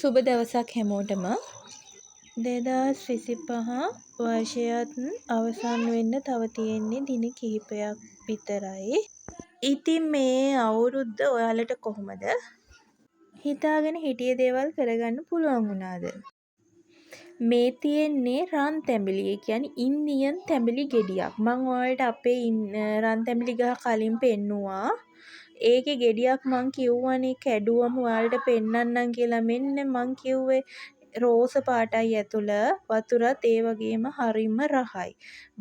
සුබ දවසක් හැමෝටම. 2025 වර්ෂයත් අවසන් වෙන්න තව තියෙන්නේ දින කිහිපයක් විතරයි. ඉතින් මේ අවුරුද්ද ඔයාලට කොහොමද? හිතාගෙන හිටිය දේවල් කරගන්න පුළුවන් වුණාද? මේ තියෙන්නේ රන් තැඹිලි. ඒ කියන්නේ ඉන්දියන් තැඹිලි ගෙඩියක්. මම ඔයාලට අපේ රන් තැඹිලි ගහ කලින් පෙන්නුවා. ඒකේ ගෙඩියක් මං කිව්වනේ කැඩුවම ඔයාලට පෙන්නන්නම් කියලා. මෙන්න මං කිව්වේ රෝස පාටයි ඇතුළ, වතුරත් ඒ වගේම හරිම රහයි.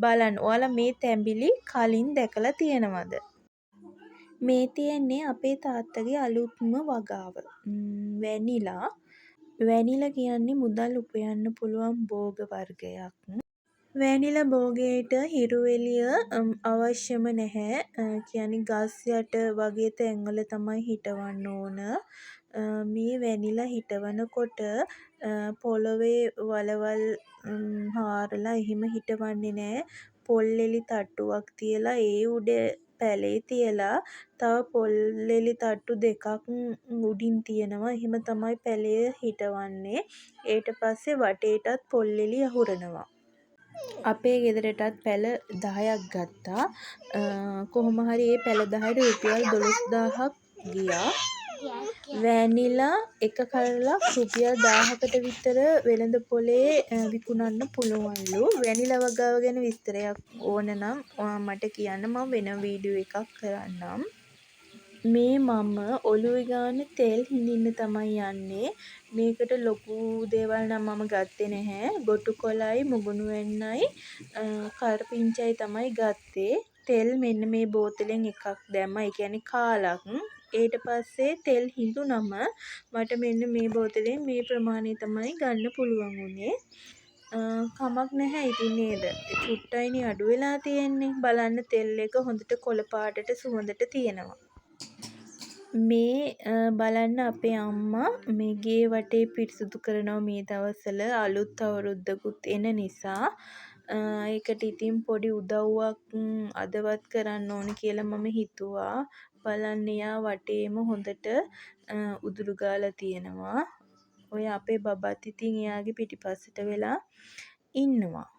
බලන්න ඔයාලා මේ තැඹිලි කලින් දැකලා තියෙනවද? මේ තියෙන්නේ අපේ තාත්තගේ අලුත්ම වගාව. වැනිලා. වැනිලා කියන්නේ මුදල් උපයන්න පුළුවන් භෝග වර්ගයක්. වැනිලා භෝගයට හිරු එළිය අවශ්‍යම නැහැ. කියන්නේ ගස් යට වගේ තැන්වල තමයි හිටවන්න ඕන. මේ වැනිලා හිටවනකොට පොළවේ වලවල් හාරලා එහෙම හිටවන්නේ නැහැ. පොල් එළි තට්ටුවක් තියලා ඒ උඩ පැලේ තියලා තව පොල් එළි තට්ටු දෙකක් උඩින් තියනවා. එහෙම තමයි පැලය හිටවන්නේ. ඊට පස්සේ වටේටත් පොල් එළි අහුරනවා. අපේ ගෙදරටත් පැල 10ක් ගත්තා. කොහොම හරි ඒ පැල 10ට රුපියල් 12000ක් ගියා. වැනිලා එක කලක් රුපියල් 1000කට විතර වෙළඳ පොලේ විකුණන්න පුළුවන්ලු. වැනිලා වගාව ගැන විස්තරයක් ඕන නම් මට කියන්න, මම වෙන වීඩියෝ එකක් කරන්නම්. මේ මම ඔලුවේ ගාන තෙල් හිඳින්න තමයි යන්නේ. මේකට ලොකු දේවල් නම් මම ගත්තේ නැහැ. බොටු කොළයි, මුගුණු වෙන්නයි, කරපිංචයි තමයි ගත්තේ. තෙල් මෙන්න මේ බෝතලෙන් එකක් දැම්මා. ඒ කියන්නේ කාලක්. ඊට පස්සේ තෙල් හිඳුනම මට මෙන්න මේ බෝතලෙන් මේ ප්‍රමාණය තමයි ගන්න පුළුවන් වුණේ. කමක් නැහැ ඉතින් නේද? චුට්ටයිනේ අඩු වෙලා තියෙන්නේ. බලන්න තෙල් එක හොඳට කොළ පාටට සුවඳට තියෙනවා. මේ බලන්න අපේ අම්මා මේ ගේ වටේ පිරිසිදු කරනවා මේ දවස්වල අලුත් අවුරුද්දකුත් එන නිසා. ඒකට ඉතින් පොඩි උදව්වක් අදවත් කරන්න ඕන කියලා මම හිතුවා. බලන්න එයා වටේම හොඳට උදුරු ගාලා තියෙනවා. ඔය අපේ බබත් ඉතින් එයාගේ පිටිපස්සට වෙලා ඉන්නවා.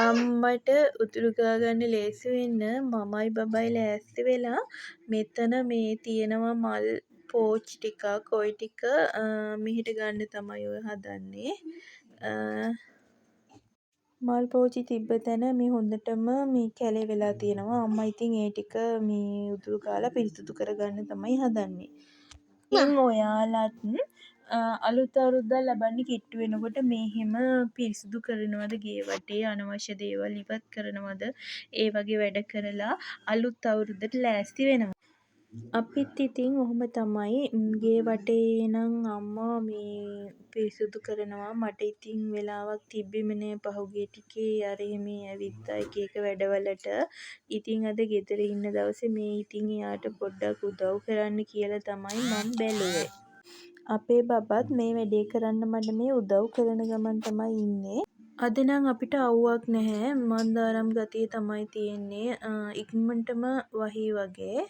අම්මට උතුරු ගා ගන්න ලේසි වෙන්න මමයි බබයි ලෑස්ති වෙලා මෙතන මේ තියෙනවා මල් පෝච් ටිකක්. ওই ටික මෙහෙට ගන්න තමයි ඔය හදන්නේ. මල් පෝචි තිබ්බ තැන මේ හොඳටම මේ කැලේ වෙලා තියෙනවා. අම්මා ඉතින් ඒ ටික මේ උතුරු ගාලා පිරිසිදු කරගන්න තමයි හදන්නේ. ඉතින් ඔයාලත් අලුත් අවුරුද්දක් ලබන්න කිට්ටු වෙනකොට මෙහෙම පිරිසිදු කරනවද? ගේ වටේ අනවශ්‍ය දේවල් ඉවත් කරනවද? ඒ වගේ වැඩ කරලා අලුත් අවුරුද්දට ලෑස්ති වෙනවා. අපිත් ඉතින් ඔහොම තමයි. ගේ වටේ නම් අම්මා මේ පිරිසිදු කරනවා. මට ඉතින් වෙලාවක් තිබ්බෙම නෑ පහුගිය ටිකේ අර මේ ඇවිත්තා එක එක වැඩවලට. ඉතින් අද ගෙදර ඉන්න දවසේ මේ ඉතින් එයාට පොඩ්ඩක් උදව් කරන්න කියලා තමයි මම බැලුවේ. අපේ බබත් මේ වැඩේ කරන්න මට මේ උදව් කරන ගමන් තමයි ඉන්නේ. අද නම් අපිට අවුවක් නැහැ. මන්දාරම් ගතිය තමයි තියෙන්නේ. ඉක්මනටම වහී වගේ.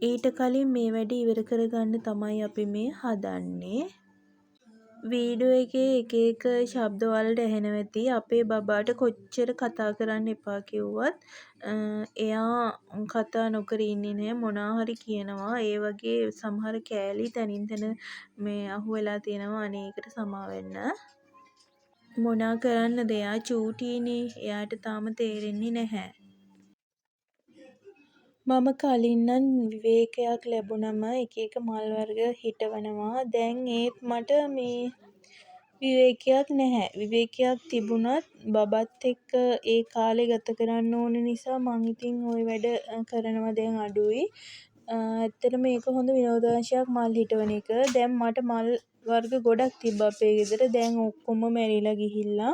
ඊට කලින් මේ වැඩේ ඉවර කරගන්න තමයි අපි මේ හදන්නේ. වීඩියෝ එකේ එක එක ශබ්ද වලට ඇහෙනවා ඇති. අපේ බබාට කොච්චර කතා කරන්න එපා කිව්වත් එයා කතා නොකර ඉන්නේ නෑ. මොනා හරි කියනවා. ඒ වගේ සමහර කෑලි තනින් තන මේ අහුවෙලා තියෙනවා. අනේ ඒකට සමා වෙන්න. මොනා කරන්නද? එයා චූටිනේ. එයාට තාම තේරෙන්නේ නැහැ. මම කලින් නම් විවේකයක් ලැබුණම එක එක මල් වර්ග හිටවනවා. දැන් ඒත් මට මේ විවේකයක් නැහැ. විවේකයක් තිබුණත් බබත් එක්ක ඒ කාලේ ගත කරන්න ඕන නිසා මං ඉතින් ওই වැඩ කරනවා දැන් අඩුයි. ඇත්තටම මේක හොඳ විනෝදාංශයක් මල් හිටවන එක. දැන් මට මල් වර්ග ගොඩක් තිබ්බා අපේ ගෙදර. දැන් ඔක්කොම මැරිලා ගිහිල්ලා.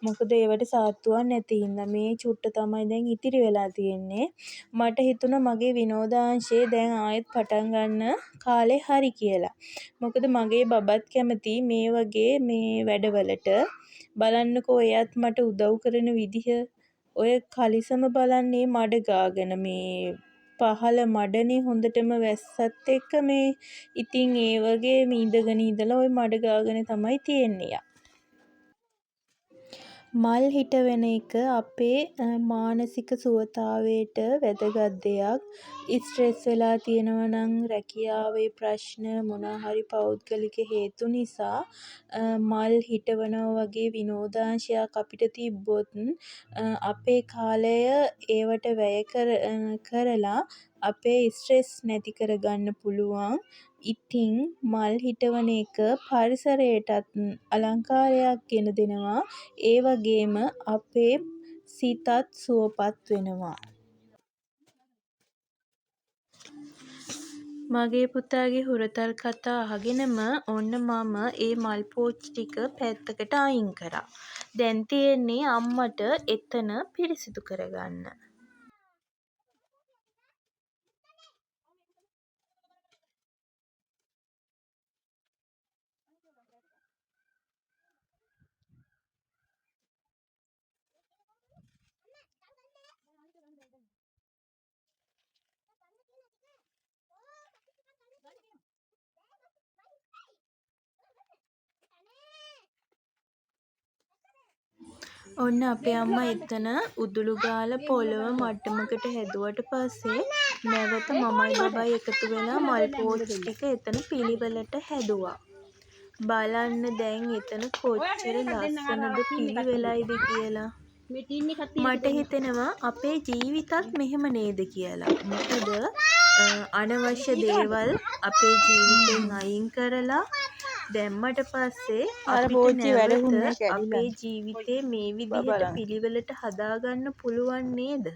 මොකද ඒවට සාත්තුවක් නැති හින්දා. මේ චුට්ට තමයි දැන් ඉතිරි වෙලා තියෙන්නේ. මට හිතුණා මගේ විනෝදාංශේ දැන් ආයෙත් පටන් ගන්න කාලේ හරි කියලා. මොකද මගේ බබත් කැමති මේ වගේ මේ වැඩවලට. බලන්නකෝ එයත් මට උදව් කරන විදිහ. ඔය කලිසම බලන්නේ මඩ ගාගෙන මේ පහළ මඩනේ හොඳටම වැස්සත් එක්ක මේ ඉතින් ඒ වගේ ඉඳගෙන ඉඳලා ওই මඩ ගාගෙන තමයි තියෙන්නේ යා. මල් හිටවන එක අපේ මානසික සුවතාවයට වැදගත් දෙයක්. ස්ට්‍රෙස් වෙලා තියෙනවා නම් රැකියාවේ ප්‍රශ්න මොනවා හරි පෞද්ගලික හේතු නිසා මල් හිටවනවා වගේ විනෝදාංශයක් අපිට තිබ්බොත් අපේ කාලය ඒවට වැය කරලා අපේ ස්ට්‍රෙස් නැති කරගන්න පුළුවන්. ඉතින් මල් හිටවන එක පරිසරයටත් අලංකාරයක් ගෙන දෙනවා. ඒ වගේම අපේ සිතත් සුවපත් වෙනවා. මගේ පුතාගේ හුරතල් කතා අහගෙනම ඔන්න මම ඒ මල් පෝච්චි ටික පැත්තකට අයින් කරා. දැන් තියෙන්නේ අම්මට එතන පිරිසිදු කරගන්න. ඔන්න අපේ අම්මා එතන උදුළු ගාලා පොළව මට්ටමකට හැදුවට පස්සේ නැවත මමයි බබයි එකතු වෙලා මල් පෝච්චි ටික එතන පිළිවෙලට හැදුවා. බලන්න දැන් එතන කොච්චර ලස්සනද පිළිවෙලයිද කියලා. මට හිතෙනවා අපේ ජීවිතත් මෙහෙම නේද කියලා. මොකද අනවශ්‍ය දේවල් අපේ ජීවිතෙන් අයින් කරලා දැම්මට පස්සේ අපිට නැවත අපේ ජීවිතේ මේ විදිහට පිළිවෙලට හදාගන්න පුළුවන් නේද?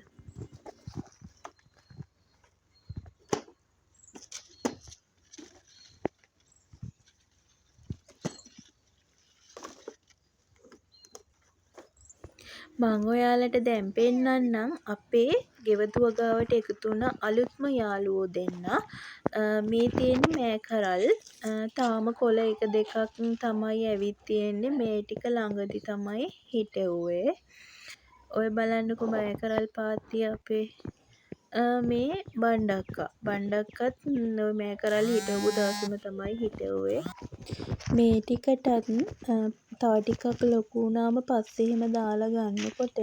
මං ඔයාලට දැන් පෙන්නන්නම් අපේ ගෙවතු වගාවට එකතු වුණ අලුත්ම යාළුවෝ දෙන්නා. මේ තියෙන්නේ මෑකරල්. තාම කොළ එක දෙකක් තමයි ඇවිත් තියෙන්නේ. මේ ටික ළඟදි තමයි හිටෙව්වේ. ඔය බලන්නකෝ මෑකරල් පාත්තිය අපේ. මේ බණ්ඩක්කා. බණ්ඩක්කත් ඔය මෑකරල් හිටවපු දවසේම තමයි හිටෙව්වේ. මේ ටිකටත් තව ටිකක් ලොකු වුණාම පස්සේ එහෙම දාලා ගන්නකොට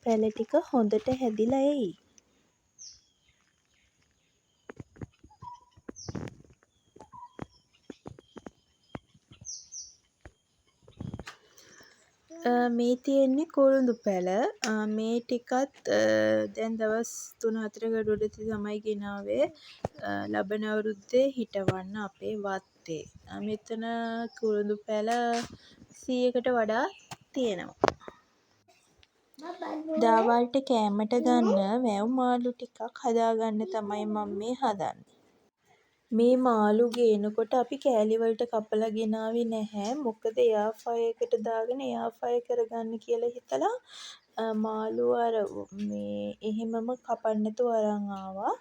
පැල ටික හොඳට හැදිලා එයි. මේ තියෙන්නේ කොළුඳු පැල. මේ ටිකත් දැන් දවස් 3-4කට උඩදී තමයි ගෙනාවේ. ලබන අවුරුද්දේ හිටවන්න අපේ වත්තේ. මෙතන කොළුඳු පැල 100කට වඩා තියෙනවා. දවල්ට කෑමට ගන්න වැව් මාළු ටිකක් හදාගන්න තමයි මම මේ හදන්නේ. මේ මාළු ගේනකොට අපි කෑලි වලට කපලා ගෙනාවේ නැහැ. මොකද එයාර් ෆ්‍රයර් එකට දාගෙන එයාර් ෆ්‍රයි කරගන්න කියලා හිතලා මාළු අර මේ එහෙමම කපන්න නැතුව අරන් ආවා.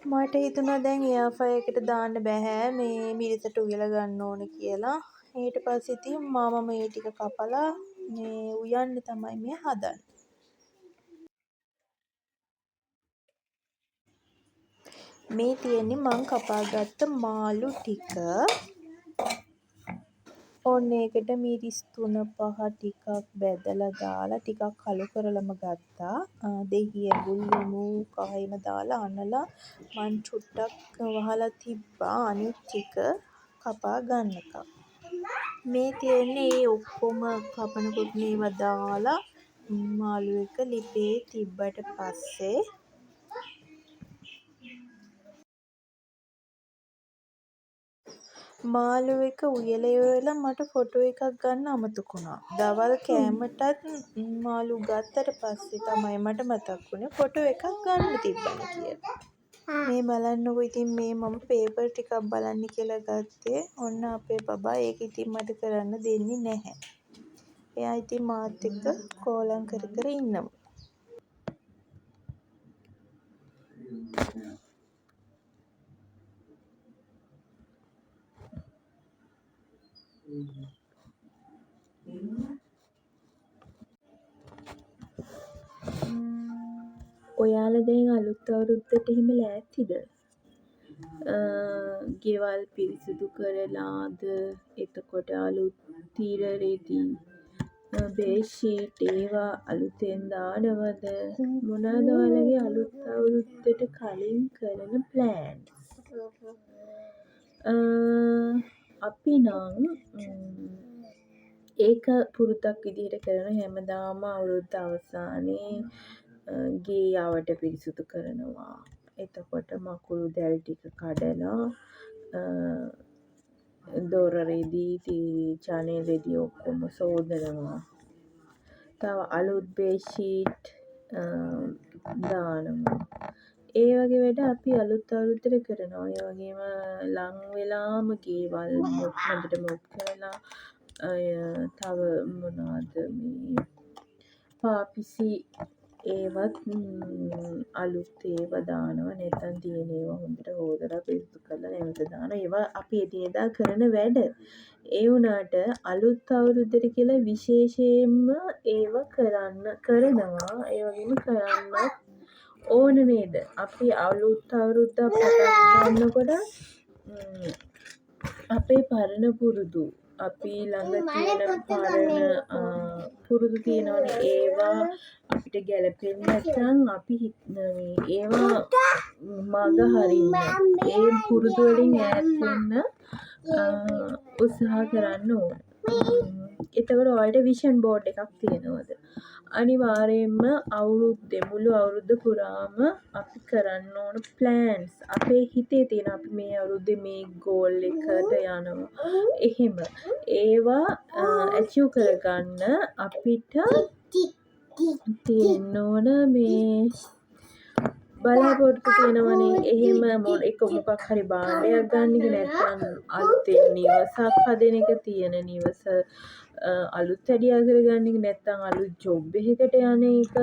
මට හිතුණා දැන් එයාර් ෆ්‍රයර් එකට දාන්න බෑ මේ මිරිසට උයලා ගන්න ඕන කියලා. ඊට පස්සේ ඉතින් මම මේ ටික කපලා මේ උයන්න තමයි මේ හදන්නේ. මේ තියෙන්නේ මං කපාගත්ත මාළු ටික. ඔන්න ඒකට මිරිස් 3-5 ටිකක් බැදලා දාලා ටිකක් කළු කරලම ගත්තා. දෙහි ඇඹුල් ලුණු කහයම දාලා අනලා මං චුට්ටක් වහලා තිබ්බා අනිත් ටික කපා ගන්නකම්. මේ තියෙන්නේ ඒ ඔක්කොම කපනකොට මේවා දාලා මාළු එක ලිපේ තිබ්බට පස්සේ මාළු එක උයලා ඉවරලා මට ෆොටෝ එකක් ගන්න අමතක වුණා. දවල් කෑමටත් මාළු ගත්තට පස්සේ තමයි මට මතක් වුණේ ෆොටෝ එකක් ගන්න තිබ්බනේ කියලා. මේ බලන්නකෝ ඉතින් මේ මම පේපර් ටිකක් බලන්න කියලා ගත්තේ. ඔන්න අපේ බබා ඒක ඉතින් මට කරන්න දෙන්නේ නැහැ. එයා ඉතින් මාත් එක්ක කෝලම් කර කර ඉන්නවා. ඔයාලා දැන් අලුත් අවුරුද්දට එහෙම ලෑස්තිද? ගෙවල් පිරිසිදු කරලාද? එතකොට අලුත් තිර රෙදි බේඩ්ෂීට් ඒවා අලුතෙන් දානවද? මොනවද ඔයාලගේ අලුත් අවුරුද්දට කලින් කරන ප්ලෑන්ස්? අපි නම් ඒක පුරුද්දක් විදිහට කරන හැමදාම අවුරුද්ද අවසානයේ ගේ අවට පිරිසිදු කරනවා. එතකොට මකුළු දැල් ටික කඩලා දොර රෙදි ජනෙල් රෙදි ඔක්කොම සෝදනවා. තව අලුත් බේඩ්ෂීට් දානවා. ඒ වගේ වැඩ අපි අලුත් අවුරුද්දට කරනවා. ඒ වගේම ලං වෙලාම ගෙවල් හොඳට මොප් කරලා තව මොනවද මේ පාපිසි ඒවත් අලුත් ඒවා දානවා. නැත්නම් තියෙන ඒවා හොඳට හොදලා පිරිසිදු කරලා නැවත දානවා. ඒවා අපි එදිනෙදා කරන වැඩ. ඒ වුණාට අලුත් අවුරුද්දට කියලා විශේෂයෙන්ම ඒවා කරනවා. ඒ වගේම කරන්නත් ඕන නේද? අපි අලුත් අවුරුද්දක් පටන් ගන්නකොට අපේ පරණ පුරුදු අපි ළඟ තියෙන පරණ පුරුදු තියෙනවනේ ඒවා අපිට ගැලපෙන්නේ නැත්නම් අපි ඒවා මග හරින්න ඒ පුරුදු වලින් ඈත් වෙන්න උත්සාහ කරන්න ඕන. එතකොට ඔයාලට විෂන් බෝඩ් එකක් තියෙනවද? අනිවාර්යයෙන්ම මුළු අවුරුද්ද පුරාම අපි කරන්න ඕන ප්ලෑන්ස් අපේ හිතේ තියෙන අපි මේ අවුරුද්දේ මේ ගෝල් එකට යනවා. එහෙම ඒවා ඇචීව් කරගන්න අපිට තියෙන්න ඕන මේ බලාපොරොත්තු තියෙනවනේ. එහෙම මොකක් හරි භාණ්ඩයක් ගන්න එක නැත්නම් අලුතෙන් නිවසක් හදන එක තියෙන නිවස අලුත් හැඩියා කරගන්න එක නැත්නම් අලුත් ජොබ් එකකට යන එක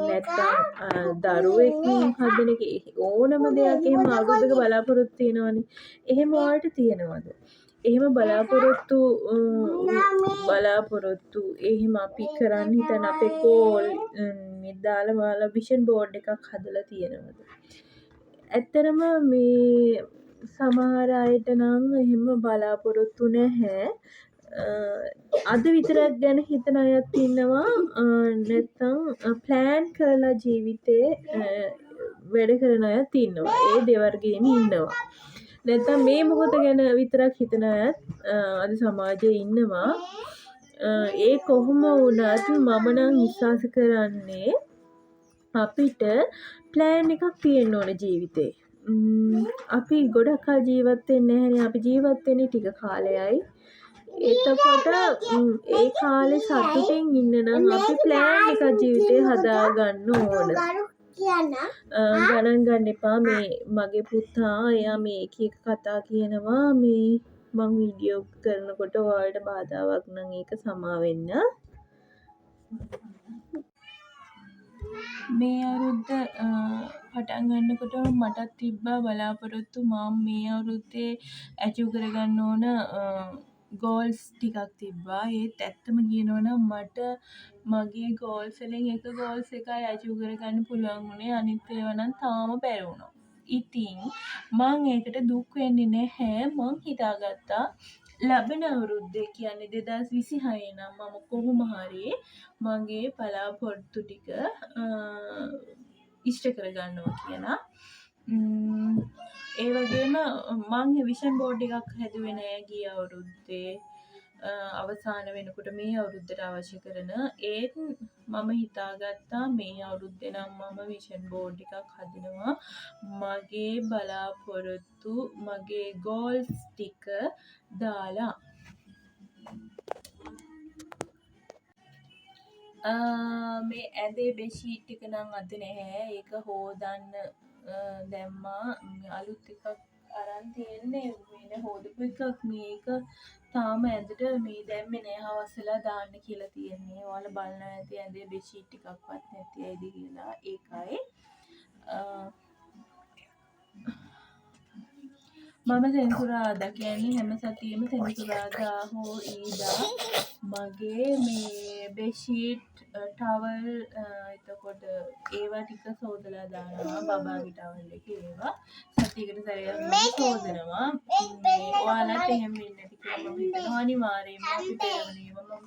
නැත්නම් දරුවෙක් හදන එක ඕනම දෙයක් එහෙම අවුරුද්දක බලාපොරොත්තු තියෙනවනේ. එහෙම ඔයාලට තියෙනවද? එහෙම බලාපොරොත්තු එහෙම අපි කරන්න හිතන අපේ ගෝල් දාලා ඔයාලා විෂන් බෝඩ් එකක් හදලා තියෙනවද? ඇත්තටම මේ සමහර අයට නම් එහෙම බලාපොරොත්තු නැහැ. අද විතරක් ගැන හිතන අයත් ඉන්නවා. නැත්නම් ප්ලෑන් කරලා ජීවිතේ වැඩ කරන අයත් ඉන්නවා. ඒ දෙවර්ගයේම ඉන්නවා. නැත්නම් මේ මොහොත ගැන විතරක් හිතන අයත් අද සමාජයේ ඉන්නවා. ඒ කොහොම වුණත් මම නම් විශ්වාස කරන්නේ අපිට ප්ලෑන් එකක් තියෙන්න ඕන ජීවිතේ. අපි ගොඩක් කල් ජීවත් වෙන්නේ නැහැනේ. අපි ජීවත් වෙන්නේ ටික කාලයයි. එතකොට ඒ කාලේ සතුටින් ඉන්න නම් අපි ප්ලෑන් එකක් ජීවිතේ හදාගන්න ඕන. ගණන් ගන්න එපා මේ මගේ පුතා එයා මේ එක කතා කියනවා මේ මං වීඩියෝ කරනකොට ඔයාලට බාධාවක් නම් ඒක සමා වෙන්න. මේ අවුරුද්ද පටන් ගන්නකොට මටත් තිබ්බා බලාපොරොත්තු මම මේ අවුරුද්දේ ඇචීව් කරගන්න ඕන ගෝල්ස් ටිකක් තිබ්බා. ඒත් ඇත්තම කියනවනම් මට මගේ ගෝල්ස් වලින් එක ගෝල්ස් එකයි ඇචීව් කරගන්න පුළුවන් වුණේ. අනිත් ඒවා නම් තාම බැරි වුණා. ඉතින් මං ඒකට දුක් වෙන්නේ නැහැ. මං හිතාගත්තා ලබන අවුරුද්දේ කියන්නේ 2026 නම් මම කොහොම හරි මගේ බලාපොරොත්තු ටික ඉෂ්ට කරගන්නවා කියලා. ඒ වගේම මං විෂන් බෝඩ් එකක් හැදුවේ නෑ ගිය අවුරුද්දේ අවසාන වෙනකොට මේ අවුරුද්දට අවශ්‍ය කරන ඒත් මම හිතාගත්තා මේ අවුරුද්දේ නම් මම විෂන් බෝඩ් එකක් හදනවා මගේ බලාපොරොත්තු මගේ ගෝල්ස් ටික දාලා. මේ ඇඳේ බෙඩ්ෂීට් එක නම් අද නැහැ. ඒක හොදන්න දැම්මා අලුත් එකක් අරන් තියෙන්නේ මේ හොදපු එකක් මේක තාම ඇඳට මේ දැම්මේ නෑ හවස් වෙලා දාන්න කියලා තියෙන්නේ. ඔයාලා බලනවා ඇති ඇඳේ බෙඩ්ෂීට් ටිකක්වත් නැති ඇයිද කියලා. ඒකයි මම සෙනසුරාදා කියන්නේ හැම සතියෙම සෙනසුරාදා හෝ ඊදා මගේ මේ බෙඩ්ෂීට් ටවල් එතකොට ඒවා ටික සෝදලා දානවා බබාගේ ටවල් එක ඒවා සතියකට සැරයක් මම සෝදනවා ඔයාලට එහෙම වෙන්නේ නැති කියලා මම හිතනවා අනිවාර්යයෙන්ම අපි පෙරවනීම මම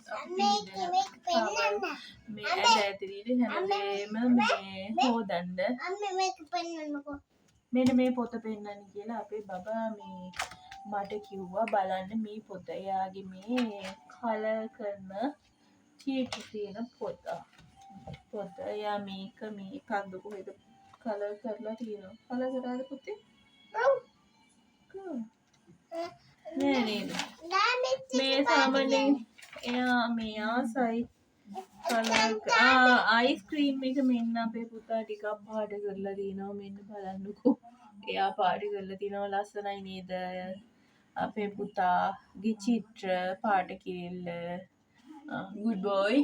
මේ ඇඳ ඇතුළේ හැමදේම මේ හොදන්න මෙන්න මේ පොත පෙන්නන්න කියලා අපේ බබා මේ මට කිව්වා බලන්න මේ පොත. එයාගේ මේ කලර් කරන චීට් තියෙන පොත. එයා මේක මේ එකක්ද කොහෙද කලර් කරලා තියෙනවා. කලර් කරාද පුතේ? ඔව්. නෑ නේද? මේ සාමාන්‍යයෙන් එයා මේ ආසයි අයිස්ක්‍රීම් එක මෙන්න අපේ පුතා ටිකක් පාට කරලා තියෙනවා මෙන්න බලන්නකෝ එයා පාට කරලා තියෙනවා ලස්සනයි නේද අපේ පුතාගේ චිත්‍ර පාට කිරිල්ල good boy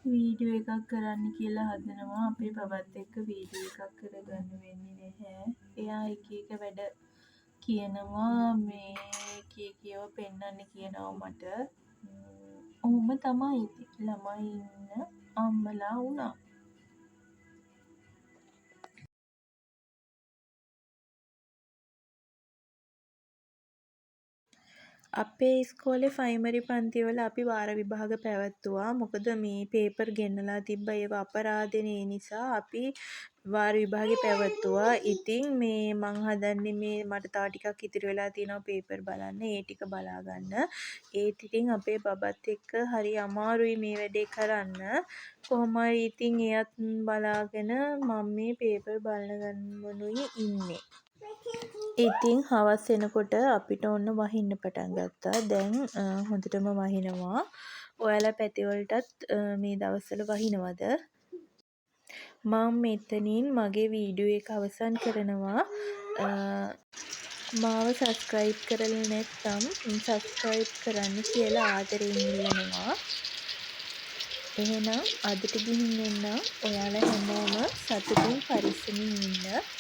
වීඩියෝ එකක් කරන්න කියලා හදනවා අපේ බබත් එක්ක වීඩියෝ එකක් කරගන්න වෙන්නේ නැහැ එයා එක එක වැඩ කියනවා මේ කියව පෙන්නන්න කියනවා මට ඔහොම තමයි ළමයි ඉන්න අම්මලා වුණා අපේ ඉස්කෝලේ ප්‍රයිමරි පන්තිවල අපි වාර විභාග පැවැත්තුවා මොකද මේ පේපර් ගෙන්නලා තිබ්බා ඒවා අපරාධනේ නිසා අපි වාර විභාගෙ පැවැත්තුවා ඉතින් මේ මං හදන්නේ මේ මට තව ටිකක් ඉතිරි වෙලා තියෙනවා පේපර් බලන්න ඒ ටික බලා ගන්න ඒත් ඉතින් අපේ බබත් එක්ක හරි අමාරුයි මේ වැඩේ කරන්න කොහොම හරි ඉතින් එයත් බලාගෙන මම මේ පේපර් බලනගමනුයි ඉන්නේ ඉතින් හවස් වෙනකොට අපිට ඔන්න වහින්න පටන් ගත්තා. දැන් හොඳටම වහිනවා. ඔයාලා පැතිවලටත් මේ දවස්වල වහිනවද? මම මෙතනින් මගේ වීඩියෝ එක අවසන් කරනවා. මාව සබ්ස්ක්‍රයිබ් කරලා නැත්නම් සබ්ස්ක්‍රයිබ් කරන්න කියලා ආදරෙන් ඉල්ලනවා. එහෙනම් අදට ගිහින් එන්න ඔයාලා හැමෝම සතුටින් පරිස්සමින් ඉන්න.